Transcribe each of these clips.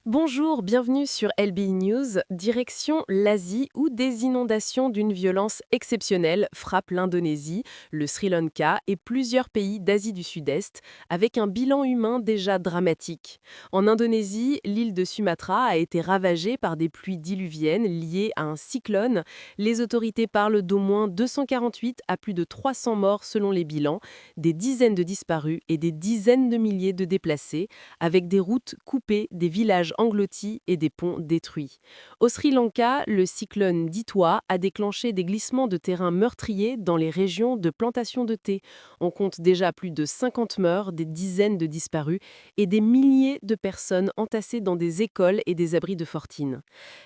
Bonjour, bienvenue sur LBI News. Direction l'Asie où des inondations d'une violence exceptionnelle frappent l'Indonésie, le Sri Lanka et plusieurs pays d'Asie du Sud-Est, avec un bilan humain déjà dramatique. En Indonésie, l'île de Sumatra a été ravagée par des pluies diluviennes liées à un cyclone. Les autorités parlent d'au moins 248 à plus de 300 morts selon les bilans, des dizaines de disparus et des dizaines de milliers de déplacés, avec des routes coupées, des villages engloutis et des ponts détruits. Au Sri Lanka, le cyclone Ditwa a déclenché des glissements de terrain meurtriers dans les régions de plantation de thé. On compte déjà plus de 50 morts, des dizaines de disparus et des milliers de personnes entassées dans des écoles et des abris de fortune.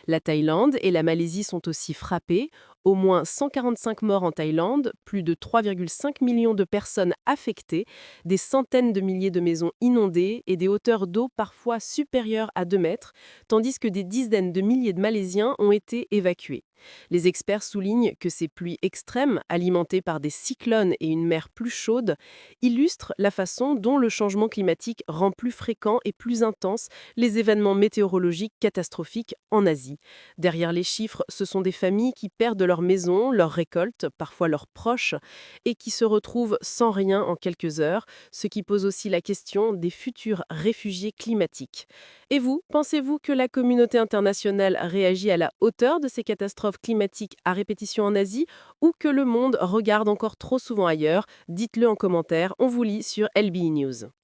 La Thaïlande et la Malaisie sont aussi frappées. Au moins 145 morts en Thaïlande, plus de 3,5 millions de personnes affectées, des centaines de milliers de maisons inondées et des hauteurs d'eau parfois supérieures à 2 mètres, tandis que des dizaines de milliers de Malaisiens ont été évacués. Les experts soulignent que ces pluies extrêmes, alimentées par des cyclones et une mer plus chaude, illustrent la façon dont le changement climatique rend plus fréquents et plus intenses les événements météorologiques catastrophiques en Asie. Derrière les chiffres, ce sont des familles qui perdent leur maison, leurs récoltes, parfois leurs proches, et qui se retrouvent sans rien en quelques heures, ce qui pose aussi la question des futurs réfugiés climatiques. Et vous, pensez-vous que la communauté internationale réagit à la hauteur de ces catastrophes climatiques à répétition en Asie ou que le monde regarde encore trop souvent ailleurs? Dites-le en commentaire, on vous lit sur LBI News.